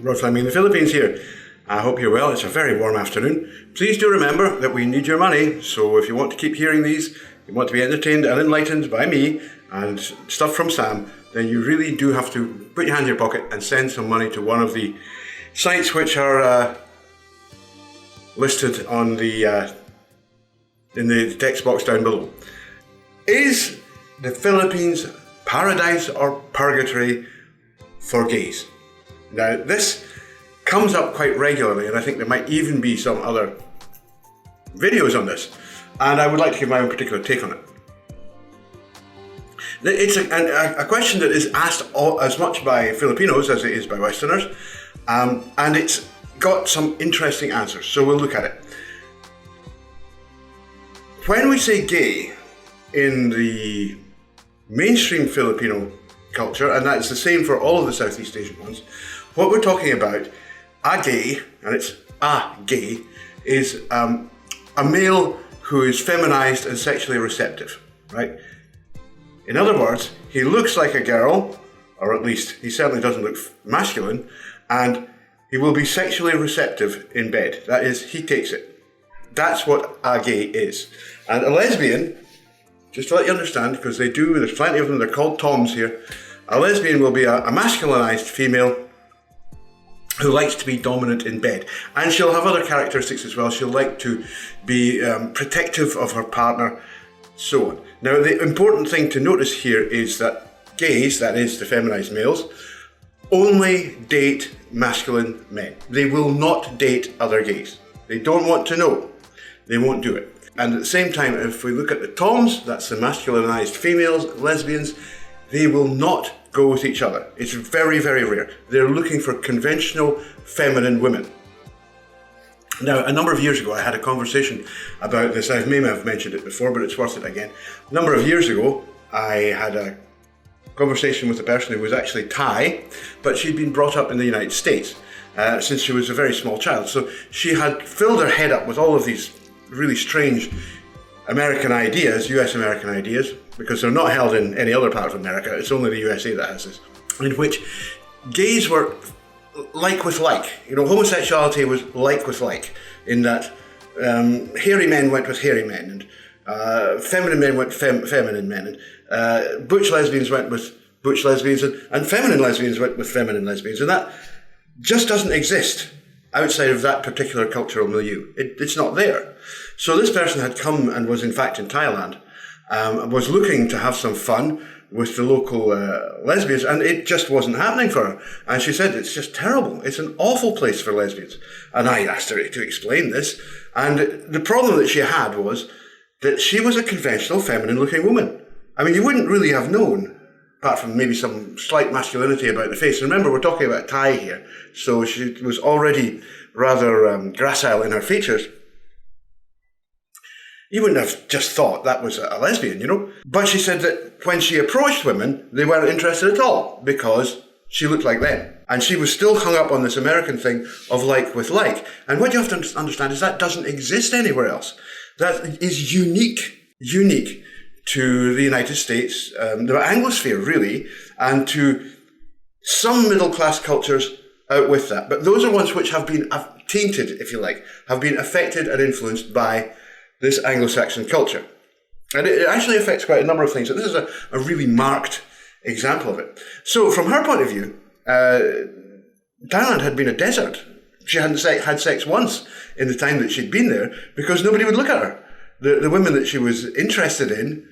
Rod Fleming in the Philippines here. I hope you're well. It's a very warm afternoon. Please do remember that we need your money, so if you want to keep hearing these, you want to be entertained and enlightened by me and stuff from Sam, then you really do have to put your hand in your pocket and send some money to one of the sites which are listed on the in the text box down below. Is the Philippines paradise or purgatory for gays? Now, this comes up quite regularly, and I think there might even be some other videos on this, and I would like to give my own particular take on it. It's a question that is asked as much by Filipinos as it is by Westerners, and it's got some interesting answers, so we'll look at it. When we say gay in the mainstream Filipino culture, and that's the same for all of the Southeast Asian ones, what we're talking about, a gay, and it's a gay, is a male who is feminized and sexually receptive, right? In other words, he looks like a girl, or at least he certainly doesn't look masculine, and he will be sexually receptive in bed. That is, he takes it. That's what a gay is. And a lesbian, just to let you understand, because they do, there's plenty of them, they're called Toms here. A lesbian will be a masculinized female who likes to be dominant in bed. And she'll have other characteristics as well. She'll like to be protective of her partner, so on. Now, the important thing to notice here is that gays, that is the feminized males, only date masculine men. They will not date other gays. They don't want to know. They won't do it. And at the same time, if we look at the Toms, that's the masculinized females, lesbians, they will not go with each other. It's very, very rare. They're looking for conventional feminine women. Now, a number of years ago, I had a conversation about this. I may have mentioned it before, but it's worth it again. A number of years ago, I had a conversation with a person who was actually Thai, but she'd been brought up in the United States since she was a very small child. So she had filled her head up with all of these really strange American ideas, US American ideas, because they're not held in any other part of America. It's only the USA that has this, in which gays were like with like. You know, homosexuality was like with like, in that hairy men went with hairy men, and feminine men went feminine men, and butch lesbians went with butch lesbians, and feminine lesbians went with feminine lesbians, and that just doesn't exist outside of that particular cultural milieu. It's not there. So this person had come and was in fact in Thailand, was looking to have some fun with the local lesbians, and it just wasn't happening for her. And she said, it's just terrible. It's an awful place for lesbians. And I asked her to explain this. And the problem that she had was that she was a conventional feminine looking woman. I mean, you wouldn't really have known, apart from maybe some slight masculinity about the face. And remember, we're talking about Thai here, so she was already rather gracile in her features. You wouldn't have just thought that was a lesbian, you know. But she said that when she approached women, they weren't interested at all because she looked like them. And she was still hung up on this American thing of like with like. And what you have to understand is that doesn't exist anywhere else. That is unique to the United States, the Anglosphere really, and to some middle-class cultures out with that. But those are ones which have been tainted, if you like, have been affected and influenced by this Anglo-Saxon culture. And it actually affects quite a number of things. So this is a really marked example of it. So from her point of view, Thailand had been a desert. She hadn't had sex once in the time that she'd been there because nobody would look at her. The women that she was interested in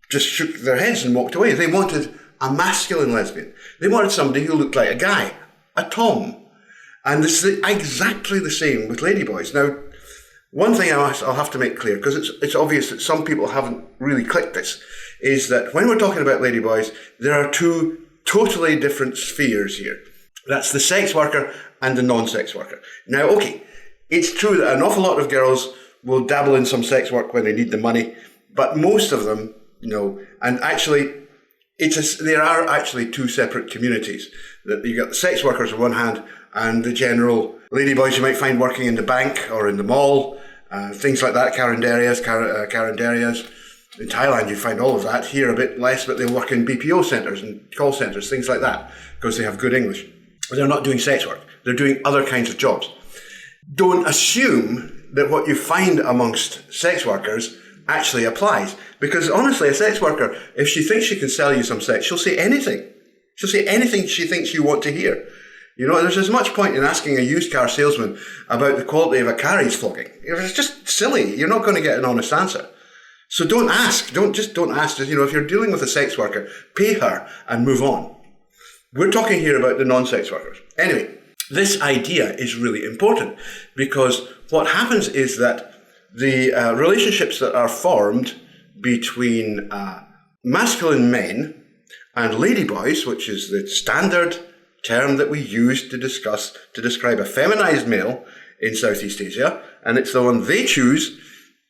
just shook their heads and walked away. They wanted a masculine lesbian. They wanted somebody who looked like a guy, a Tom. And this is exactly the same with Ladyboys. Now, one thing I'll have to make clear, because it's obvious that some people haven't really clicked this, is that when we're talking about Ladyboys, there are two totally different spheres here. That's the sex worker and the non-sex worker. Now, okay, it's true that an awful lot of girls will dabble in some sex work when they need the money, but most of them, no. And actually, there are actually two separate communities. You've got the sex workers on one hand and the general ladyboys you might find working in the bank or in the mall, things like that, caranderias. In Thailand you find all of that. Here a bit less, but they work in BPO centres and call centres, things like that, because they have good English. They're not doing sex work. They're doing other kinds of jobs. Don't assume that what you find amongst sex workers actually applies. Because honestly, a sex worker, if she thinks she can sell you some sex, she'll say anything. She'll say anything she thinks you want to hear. There's as much point in asking a used car salesman about the quality of a car he's flogging. It's just silly. You're not going to get an honest answer. So don't ask. Don't ask. If you're dealing with a sex worker, pay her and move on. We're talking here about the non-sex workers. Anyway, this idea is really important because what happens is that the relationships that are formed between masculine men and ladyboys, which is the standard term that we use to describe a feminized male in Southeast Asia, and it's the one they choose.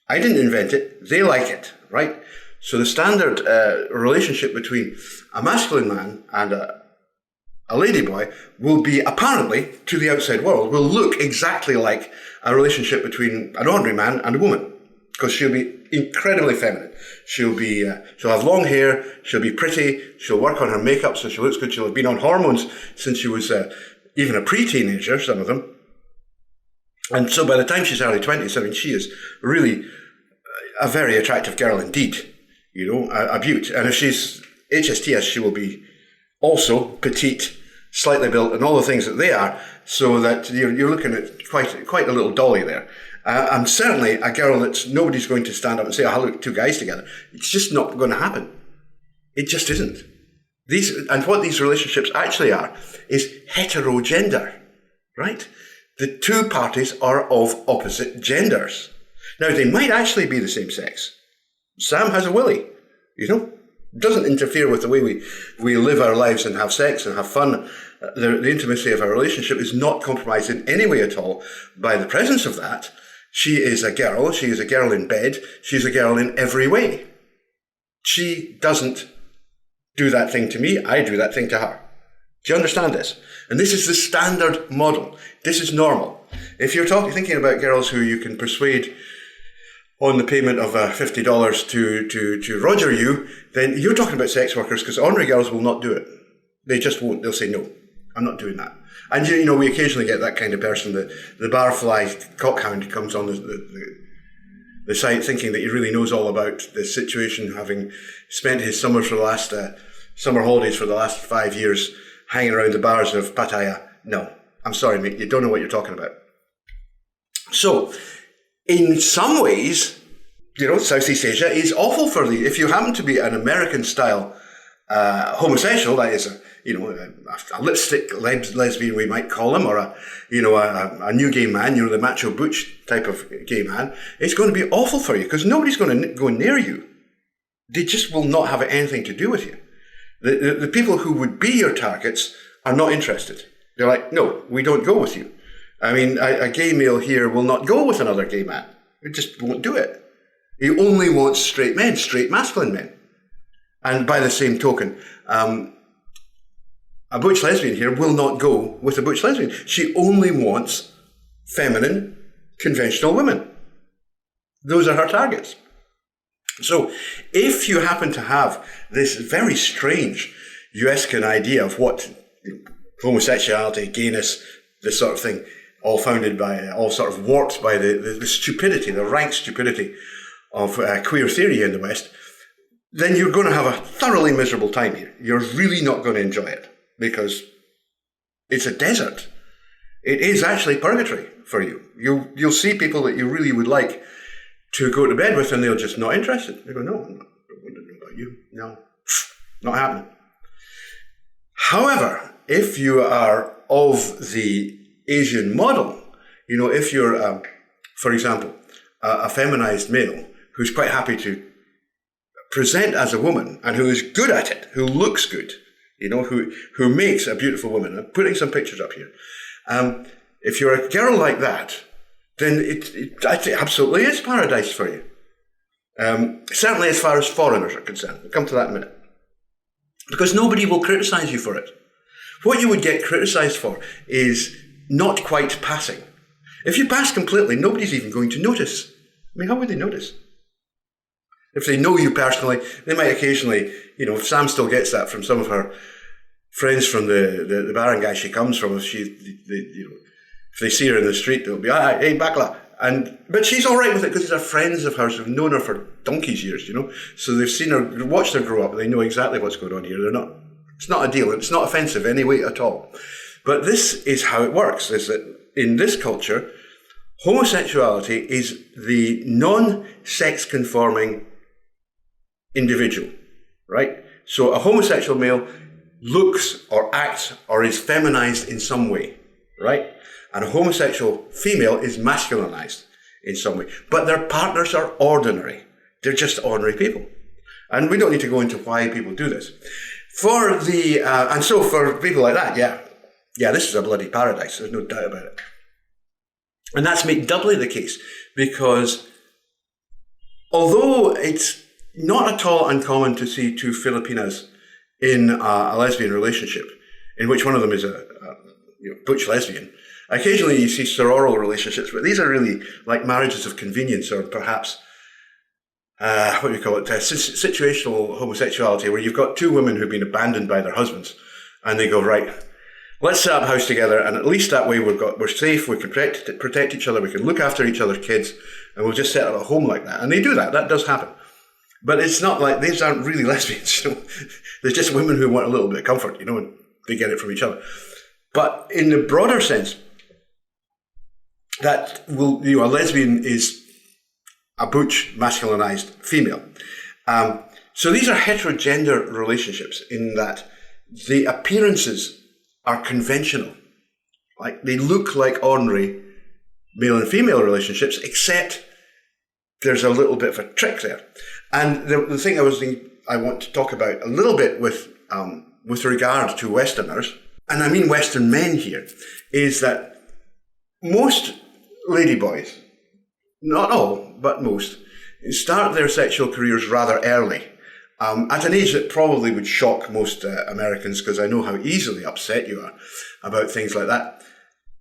I didn't invent it. They like it, right? So the standard relationship between a masculine man and a ladyboy will be, apparently, to the outside world, will look exactly like a relationship between an ordinary man and a woman, because she'll be incredibly feminine. She'll have long hair, she'll be pretty, she'll work on her makeup so she looks good, she'll have been on hormones since she was even a pre-teenager, some of them. And so by the time she's early 20s, she is really a very attractive girl indeed, a beaut. And if she's HSTS, she will be also petite, slightly built, and all the things that they are, so that you're looking at quite a little dolly there. And certainly a girl that nobody's going to stand up and say, oh, look, two guys together. It's just not going to happen. It just isn't. And what these relationships actually are is heterogender, right? The two parties are of opposite genders. Now, they might actually be the same sex. Sam has a willy, It doesn't interfere with the way we live our lives and have sex and have fun. The intimacy of our relationship is not compromised in any way at all by the presence of that. She is a girl. She is a girl in bed. She's a girl in every way. She doesn't do that thing to me. I do that thing to her. Do you understand this? And this is the standard model. This is normal. If you're thinking about girls who you can persuade on the payment of $50 to Roger you, then you're talking about sex workers, because ordinary girls will not do it. They just won't. They'll say, no, I'm not doing that. And, we occasionally get that kind of person, the barfly cockhound comes on the site thinking that he really knows all about the situation, having spent his summer holidays for the last 5 years hanging around the bars of Pattaya. No, I'm sorry, mate, you don't know what you're talking about. So, in some ways, Southeast Asia is awful for you. If you happen to be an American-style homosexual, that is a lipstick lesbian, we might call him, or a new gay man, the macho butch type of gay man, it's going to be awful for you because nobody's going to go near you. They just will not have anything to do with you. The people who would be your targets are not interested. They're like, no, we don't go with you. I mean, a gay male here will not go with another gay man. He just won't do it. He only wants straight men, straight masculine men. And by the same token, a butch lesbian here will not go with a butch lesbian. She only wants feminine, conventional women. Those are her targets. So if you happen to have this very strange US-can idea of what homosexuality, gayness, this sort of thing, all sort of warped by the stupidity, the rank stupidity of queer theory in the West, then you're going to have a thoroughly miserable time here. You're really not going to enjoy it because it's a desert. It is actually purgatory for you. You'll see people that you really would like to go to bed with and they're just not interested. They go, no, I'm not going to know about you. No, not happening. However, if you are of the Asian model, if you're, for example, a feminized male who's quite happy to present as a woman and who is good at it, who looks good, who makes a beautiful woman. I'm putting some pictures up here. If you're a girl like that, then it absolutely is paradise for you. Certainly as far as foreigners are concerned. We'll come to that in a minute. Because nobody will criticize you for it. What you would get criticized for is not quite passing. If you pass completely, nobody's even going to notice. I mean, how would they notice? If they know you personally, they might occasionally, if Sam still gets that from some of her friends from the barren guy she comes from, if they see her in the street, they'll be, hey, Bakla. But she's all right with it because these are friends of hers who've known her for donkey's years, So they've seen her, watched her grow up, and they know exactly what's going on here. It's not a deal. It's not offensive in any way at all. But this is how it works, is that in this culture, homosexuality is the non-sex conforming individual, right? So a homosexual male looks or acts or is feminized in some way, right? And a homosexual female is masculinized in some way. But their partners are ordinary. They're just ordinary people. And we don't need to go into why people do this. And so for people like that, yeah, this is a bloody paradise. There's no doubt about it. And that's made doubly the case because although it's not at all uncommon to see two Filipinas in a lesbian relationship, in which one of them is a butch lesbian, occasionally you see sororal relationships, but these are really like marriages of convenience or perhaps, what do you call it, situational homosexuality, where you've got two women who've been abandoned by their husbands and they go, right, let's set up a house together, and at least that way we're safe, we can protect each other, we can look after each other's kids, and we'll just set up a home like that. And they do that. That does happen. But it's not like, these aren't really lesbians, They're just women who want a little bit of comfort, and they get it from each other. But in the broader sense, that a lesbian is a butch, masculinized female. So these are heterogender relationships in that the appearances are conventional. Like, they look like ordinary male and female relationships, except there's a little bit of a trick there. And the thing I want to talk about a little bit with regard to Westerners, and I mean Western men here, is that most ladyboys, not all, but most, start their sexual careers rather early, at an age that probably would shock most Americans, because I know how easily upset you are about things like that.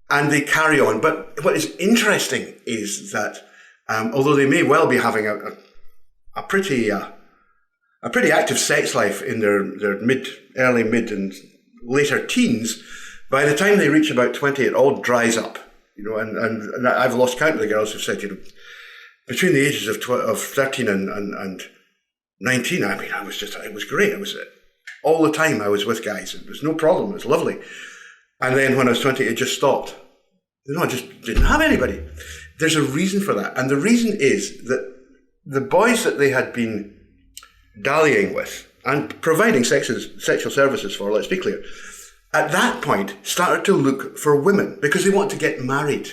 And they carry on. But what is interesting is that although they may well be having a pretty active sex life in their early mid and later teens, by the time they reach about 20, it all dries up. And I've lost count of the girls who've said, between the ages of 13 and 19, I mean, it was great. It was all the time I was with guys. It was no problem. It was lovely. And then when I was 20, it just stopped. I just didn't have anybody. There's a reason for that. And the reason is that the boys that they had been dallying with and providing sexual services for, let's be clear, at that point started to look for women because they want to get married.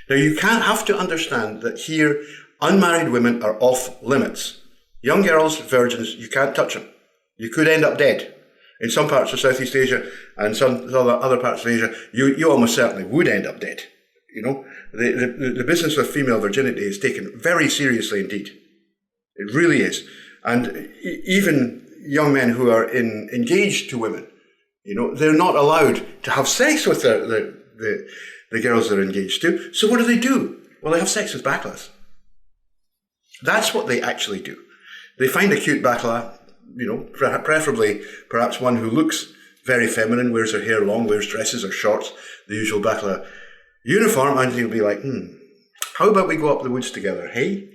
Now, you can't have to understand that here, unmarried women are off limits. Young girls, virgins, you can't touch them. You could end up dead. In some parts of Southeast Asia and some other parts of Asia, you almost certainly would end up dead. The business of female virginity is taken very seriously indeed. It really is. And even young men who are engaged to women, they're not allowed to have sex with the girls they're engaged to. So what do? Well, they have sex with baklas. That's what they actually do. They find a cute bakla, preferably perhaps one who looks very feminine, wears her hair long, wears dresses or shorts, the usual bakla uniform, and he'll be like, how about we go up the woods together, hey?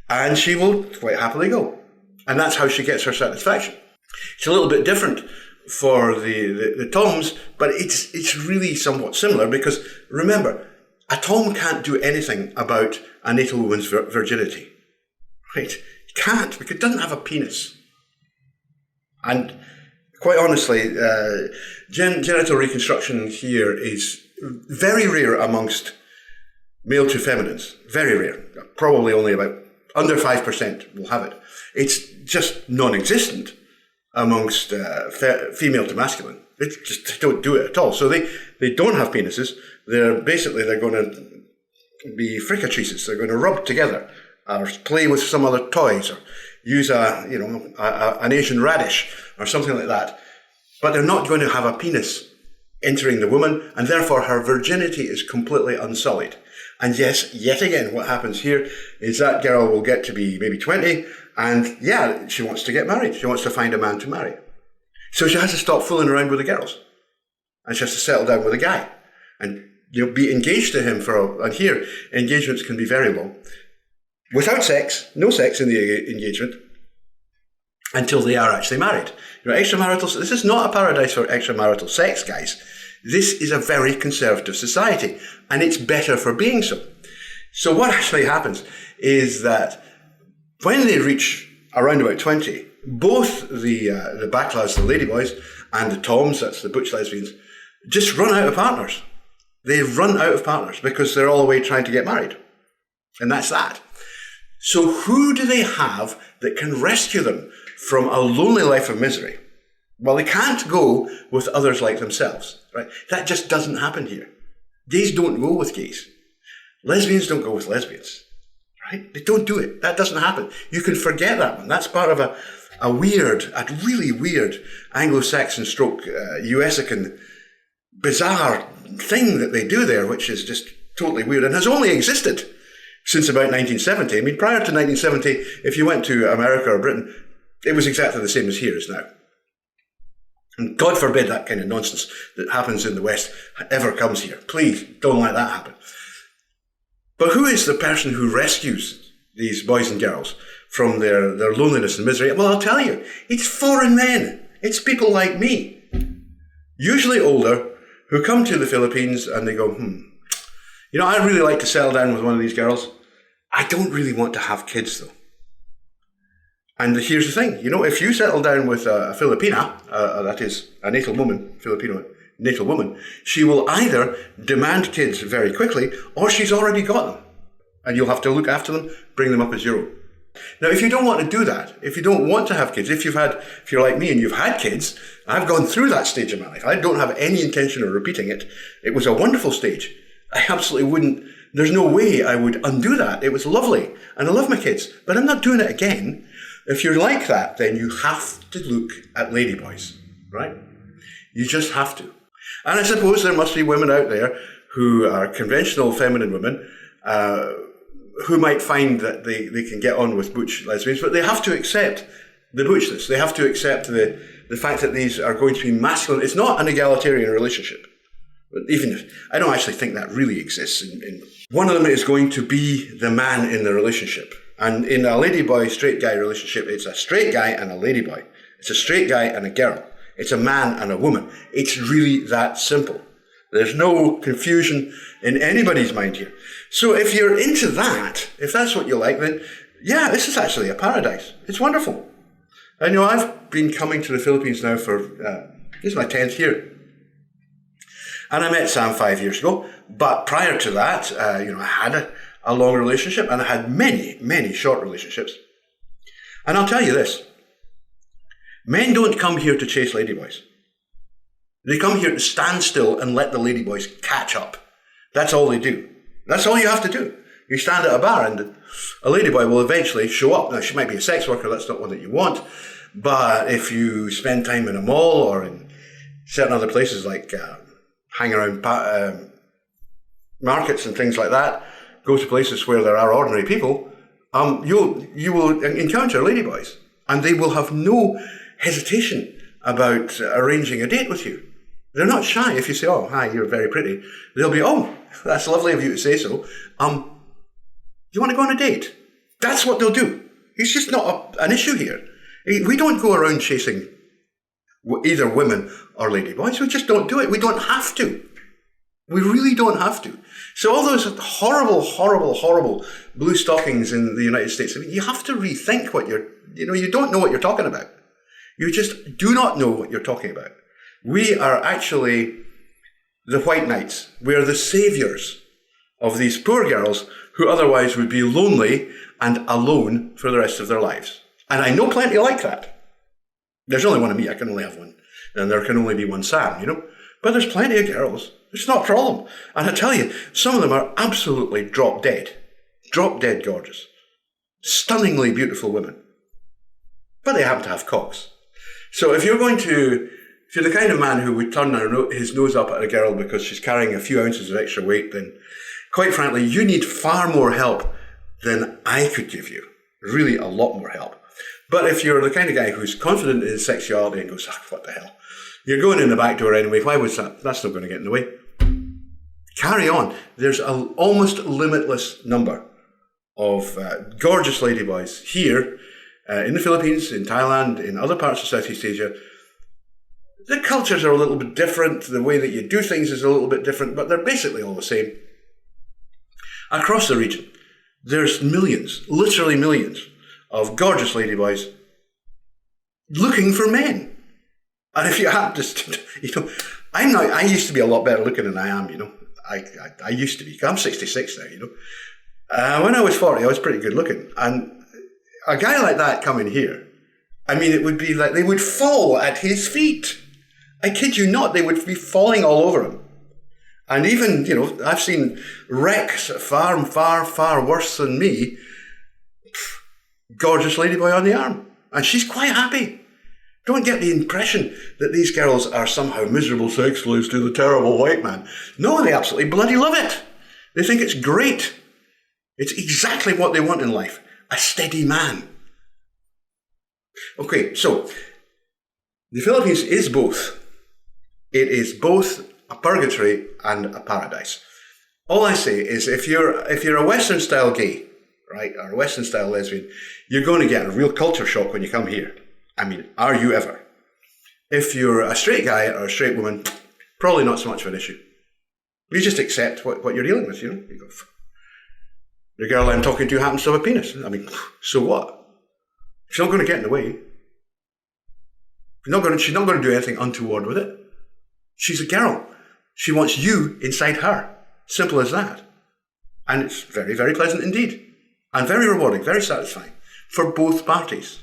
And she will quite happily go. And that's how she gets her satisfaction. It's a little bit different for the Toms, but it's really somewhat similar because, remember, a Tom can't do anything about a natal woman's virginity, right? He can't, because it doesn't have a penis. And quite honestly, genital reconstruction here is very rare amongst male to feminines. Very rare. Probably only about under 5% will have it. It's just non-existent amongst female to masculine. They just don't do it at all. So they don't have penises. They're going to be fricatrices. They're going to rub together or play with some other toys or use an Asian radish or something like that. But they're not going to have a penis entering the woman, and therefore her virginity is completely unsullied. And yes, yet again, what happens here is that girl will get to be maybe 20, and yeah, she wants to get married. She wants to find a man to marry. So she has to stop fooling around with the girls. And she has to settle down with a guy. And be engaged to him and here, engagements can be very long. Without sex, no sex in the engagement, until they are actually married. Extramarital, this is not a paradise for extramarital sex, guys. This is a very conservative society, and it's better for being so. So what actually happens is that when they reach around about 20, both the backlads, the ladyboys, and the toms, that's the butch lesbians, just run out of partners. They run out of partners because they're all away trying to get married. And that's that. So who do they have that can rescue them from a lonely life of misery? Well, they can't go with others like themselves, right? That just doesn't happen here. Gays don't go with gays. Lesbians don't go with lesbians, right? They don't do it. That doesn't happen. You can forget that one. That's part of a really weird Anglo-Saxon stroke USican bizarre thing that they do there, which is just totally weird and has only existed since about 1970. I mean, prior to 1970, if you went to America or Britain, it was exactly the same as here is now. And God forbid that kind of nonsense that happens in the West ever comes here. Please don't let that happen. But who is the person who rescues these boys and girls from their loneliness and misery? Well, I'll tell you, it's foreign men. It's people like me, usually older, who come to the Philippines and they go, I'd really like to settle down with one of these girls. I don't really want to have kids, though. And here's the thing, if you settle down with a Filipina, that is a natal woman, Filipino natal woman, she will either demand kids very quickly or she's already got them. And you'll have to look after them, bring them up as your own. Now, if you don't want to do that, if you don't want to have kids, if you're like me and you've had kids, I've gone through that stage of my life. I don't have any intention of repeating it. It was a wonderful stage. I absolutely wouldn't, there's no way I would undo that. It was lovely. And I love my kids, but I'm not doing it again. If you're like that, then you have to look at ladyboys, right? You just have to. And I suppose there must be women out there who are conventional feminine women, who might find that they can get on with butch lesbians, but they have to accept the butchness. They have to accept the fact that these are going to be masculine. It's not an egalitarian relationship. But even if, I don't actually think that really exists. One of them is going to be the man in the relationship. And in a ladyboy straight guy relationship, it's a straight guy and a ladyboy. It's a straight guy and a girl. It's a man and a woman. It's really that simple. There's no confusion in anybody's mind here. So if you're into that, if that's what you like, then yeah, this is actually a paradise. It's wonderful. And I've been coming to the Philippines now for, this is my 10th year. And I met Sam 5 years ago. But prior to that, I had a long relationship and I had many, many short relationships. And I'll tell you this. Men don't come here to chase ladyboys. They come here to stand still and let the ladyboys catch up. That's all they do. That's all you have to do. You stand at a bar and a ladyboy will eventually show up. Now, she might be a sex worker, that's not one that you want. But if you spend time in a mall or in certain other places like hang around markets and things like that, go to places where there are ordinary people, you will encounter ladyboys. And they will have no hesitation about arranging a date with you. They're not shy. If you say, "Oh, hi, you're very pretty," they'll be, "Oh, that's lovely of you to say so. You want to go on a date?" That's what they'll do. It's just not an issue here. We don't go around chasing either women or ladyboys. We just don't do it. We don't have to. We really don't have to. So all those horrible, horrible, horrible blue stockings in the United States, I mean, you have to rethink what you don't know what you're talking about. You just do not know what you're talking about. We are actually the white knights. We are the saviors of these poor girls who otherwise would be lonely and alone for the rest of their lives. And I know plenty like that. There's only one of me. I can only have one. And there can only be one Sam, But there's plenty of girls. It's not a problem. And I tell you, some of them are absolutely drop dead gorgeous. Stunningly beautiful women. But they happen to have cocks. So if you're the kind of man who would turn his nose up at a girl because she's carrying a few ounces of extra weight, then quite frankly, you need far more help than I could give you. Really a lot more help. But if you're the kind of guy who's confident in his sexuality and goes, what the hell? You're going in the back door anyway. Why was that? That's not going to get in the way. Carry on. There's an almost limitless number of gorgeous ladyboys here in the Philippines, in Thailand, in other parts of Southeast Asia. The cultures are a little bit different. The way that you do things is a little bit different, but they're basically all the same. Across the region, there's millions, literally millions, of gorgeous ladyboys looking for men. And if you have to, I used to be a lot better looking than I am, I used to be. I'm 66 now, when I was 40, I was pretty good looking. And a guy like that coming here, it would be like they would fall at his feet. I kid you not, they would be falling all over him. And even, I've seen wrecks far, far, far worse than me. Gorgeous ladyboy on the arm. And she's quite happy. Don't get the impression that these girls are somehow miserable sex slaves to the terrible white man. No, they absolutely bloody love it. They think it's great. It's exactly what they want in life. A steady man. Okay, so the Philippines is both. It is both a purgatory and a paradise. All I say is if you're a Western style gay, right, or a Western style lesbian, you're going to get a real culture shock when you come here. Are you ever? If you're a straight guy or a straight woman, probably not so much of an issue. You just accept what you're dealing with, You go, the girl I'm talking to happens to have a penis. So what? She's not going to get in the way. She's not going to do anything untoward with it. She's a girl. She wants you inside her. Simple as that. And it's very, very pleasant indeed. And very rewarding, very satisfying for both parties.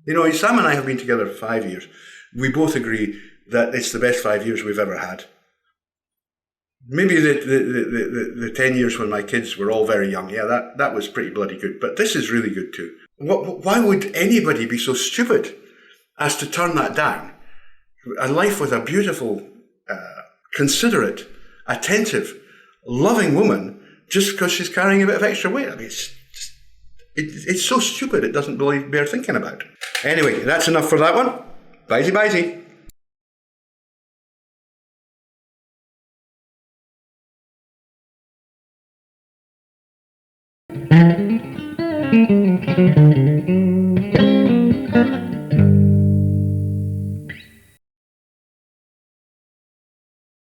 Sam and I have been together for 5 years. We both agree that it's the best 5 years we've ever had. Maybe the 10 years when my kids were all very young, that was pretty bloody good. But this is really good too. Why would anybody be so stupid as to turn that down? A life with a beautiful, considerate, attentive, loving woman just because she's carrying a bit of extra weight. It's so stupid it doesn't really bear thinking about. Anyway, that's enough for that one. Bye-bye.